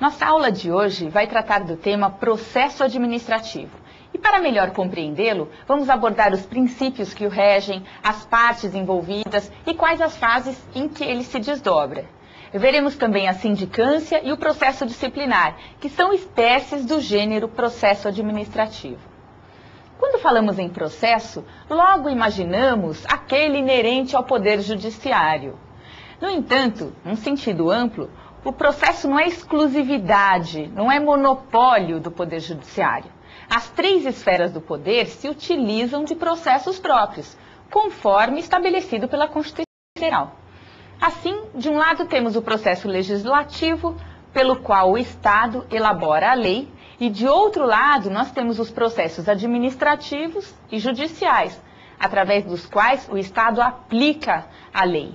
Nossa aula de hoje vai tratar do tema processo administrativo. E para melhor compreendê-lo, vamos abordar os princípios que o regem, as partes envolvidas e quais as fases em que ele se desdobra. Veremos também a sindicância e o processo disciplinar, que são espécies do gênero processo administrativo. Quando falamos em processo, logo imaginamos aquele inerente ao Poder Judiciário. No entanto, num sentido amplo, o processo não é exclusividade, não é monopólio do Poder Judiciário. As três esferas do poder se utilizam de processos próprios, conforme estabelecido pela Constituição Federal. Assim, de um lado temos o processo legislativo, pelo qual o Estado elabora a lei, e de outro lado nós temos os processos administrativos e judiciais, através dos quais o Estado aplica a lei.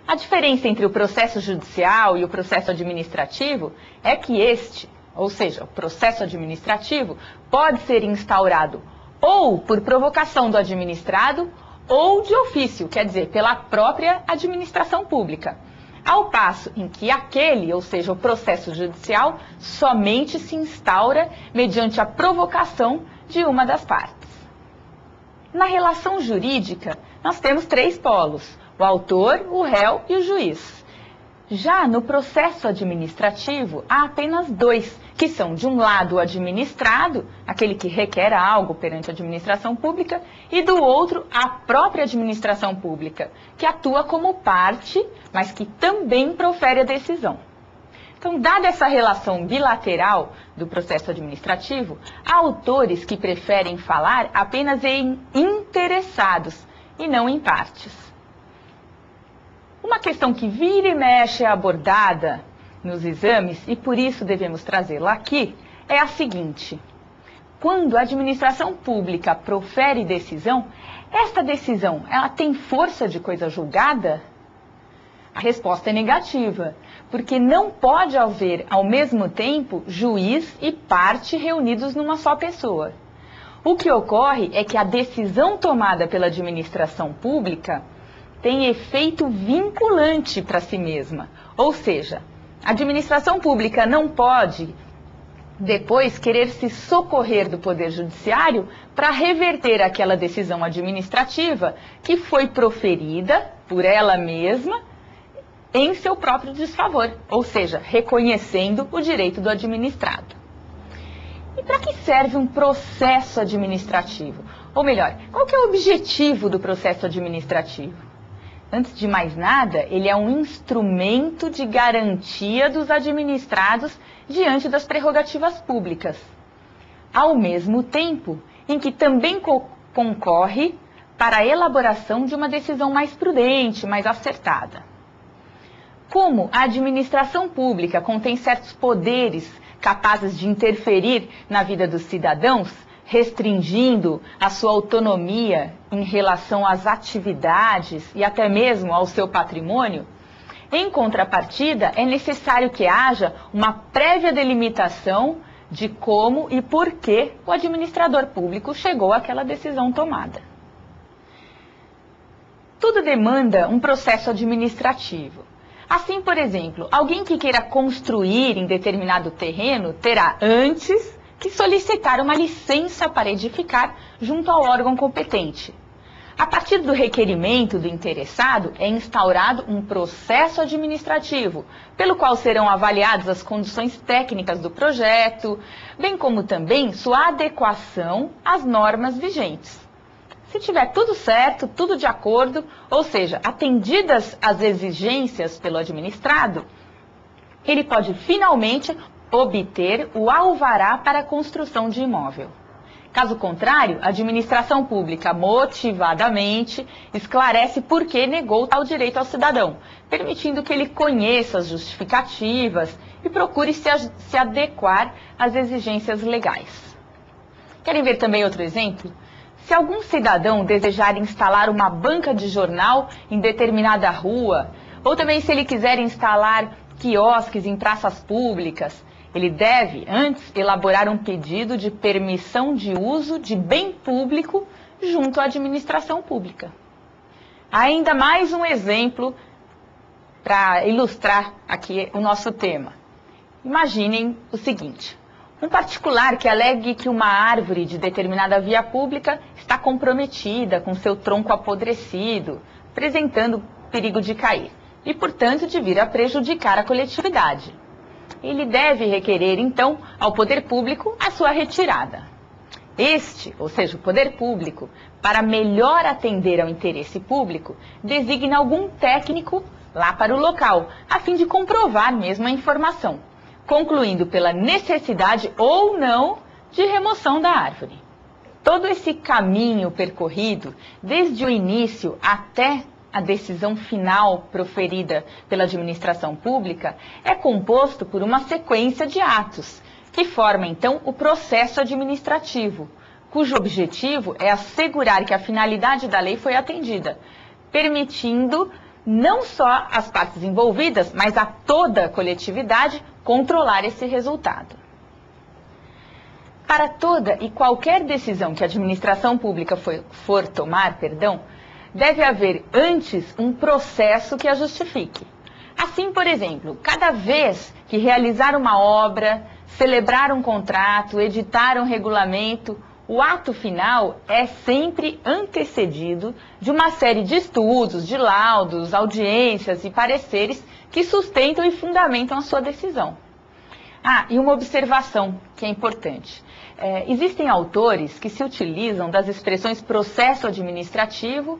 A diferença entre o processo judicial e o processo administrativo é que este, ou seja, o processo administrativo, pode ser instaurado ou por provocação do administrado ou de ofício, quer dizer, pela própria administração pública. Ao passo em que aquele, ou seja, o processo judicial, somente se instaura mediante a provocação de uma das partes. Na relação jurídica, nós temos três polos: o autor, o réu e o juiz. Já no processo administrativo, há apenas dois, que são, de um lado, o administrado, aquele que requer algo perante a administração pública, e do outro, a própria administração pública, que atua como parte, mas que também profere a decisão. Então, dada essa relação bilateral do processo administrativo, há autores que preferem falar apenas em interessados e não em partes. Uma questão que vira e mexe é abordada nos exames, e por isso devemos trazê-la aqui, é a seguinte: quando a administração pública profere decisão, esta decisão, ela tem força de coisa julgada? A resposta é negativa, porque não pode haver, ao mesmo tempo, juiz e parte reunidos numa só pessoa. O que ocorre é que a decisão tomada pela administração pública tem efeito vinculante para si mesma, ou seja, a administração pública não pode depois querer se socorrer do Poder Judiciário para reverter aquela decisão administrativa que foi proferida por ela mesma em seu próprio desfavor, ou seja, reconhecendo o direito do administrado. E para que serve um processo administrativo? Ou melhor, qual que é o objetivo do processo administrativo? Antes de mais nada, ele é um instrumento de garantia dos administrados diante das prerrogativas públicas, ao mesmo tempo em que também concorre para a elaboração de uma decisão mais prudente, mais acertada. Como a administração pública contém certos poderes capazes de interferir na vida dos cidadãos, restringindo a sua autonomia em relação às atividades e até mesmo ao seu patrimônio, em contrapartida, é necessário que haja uma prévia delimitação de como e por que o administrador público chegou àquela decisão tomada. Tudo demanda um processo administrativo. Assim, por exemplo, alguém que queira construir em determinado terreno terá antes que solicitar uma licença para edificar junto ao órgão competente. A partir do requerimento do interessado, é instaurado um processo administrativo, pelo qual serão avaliadas as condições técnicas do projeto, bem como também sua adequação às normas vigentes. Se tiver tudo certo, tudo de acordo, ou seja, atendidas as exigências pelo administrado, ele pode finalmente obter o alvará para a construção de imóvel. Caso contrário, a administração pública motivadamente esclarece por que negou tal direito ao cidadão, permitindo que ele conheça as justificativas e procure se adequar às exigências legais. Querem ver também outro exemplo? Se algum cidadão desejar instalar uma banca de jornal em determinada rua, ou também se ele quiser instalar quiosques em praças públicas, ele deve, antes, elaborar um pedido de permissão de uso de bem público junto à administração pública. Ainda mais um exemplo para ilustrar aqui o nosso tema. Imaginem o seguinte: um particular que alegue que uma árvore de determinada via pública está comprometida com seu tronco apodrecido, apresentando perigo de cair e, portanto, de vir a prejudicar a coletividade. Ele deve requerer, então, ao poder público a sua retirada. Este, ou seja, o poder público, para melhor atender ao interesse público, designa algum técnico lá para o local, a fim de comprovar mesmo a informação, concluindo pela necessidade ou não de remoção da árvore. Todo esse caminho percorrido, desde o início até a decisão final proferida pela administração pública, é composto por uma sequência de atos, que forma então o processo administrativo, cujo objetivo é assegurar que a finalidade da lei foi atendida, permitindo não só as partes envolvidas, mas a toda a coletividade controlar esse resultado. Para toda e qualquer decisão que a administração pública for tomar, deve haver antes um processo que a justifique. Assim, por exemplo, cada vez que realizar uma obra, celebrar um contrato, editar um regulamento, o ato final é sempre antecedido de uma série de estudos, de laudos, audiências e pareceres que sustentam e fundamentam a sua decisão. E uma observação que é importante. Existem autores que se utilizam das expressões processo administrativo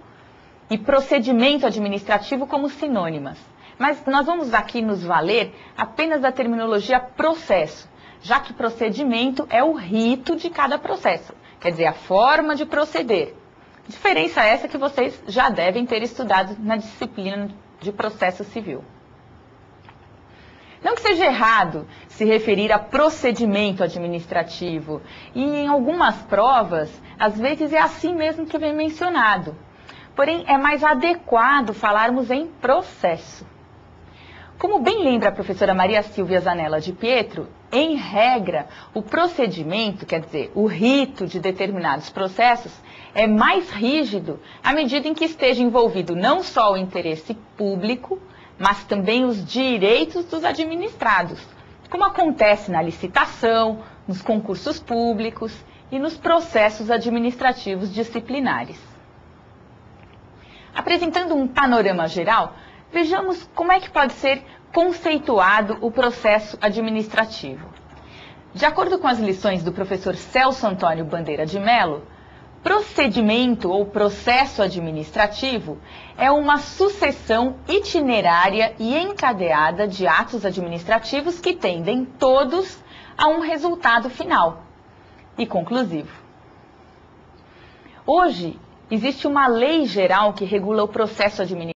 e procedimento administrativo como sinônimas. Mas nós vamos aqui nos valer apenas da terminologia processo, já que procedimento é o rito de cada processo, quer dizer, a forma de proceder. Diferença essa que vocês já devem ter estudado na disciplina de processo civil. Não que seja errado se referir a procedimento administrativo, e em algumas provas, às vezes é assim mesmo que vem mencionado. Porém, é mais adequado falarmos em processo. Como bem lembra a professora Maria Silvia Zanella de Pietro, em regra, o procedimento, quer dizer, o rito de determinados processos, é mais rígido à medida em que esteja envolvido não só o interesse público, mas também os direitos dos administrados, como acontece na licitação, nos concursos públicos e nos processos administrativos disciplinares. Apresentando um panorama geral, vejamos como é que pode ser conceituado o processo administrativo. De acordo com as lições do professor Celso Antônio Bandeira de Mello, procedimento ou processo administrativo é uma sucessão itinerária e encadeada de atos administrativos que tendem todos a um resultado final e conclusivo. Hoje, existe uma lei geral que regula o processo administrativo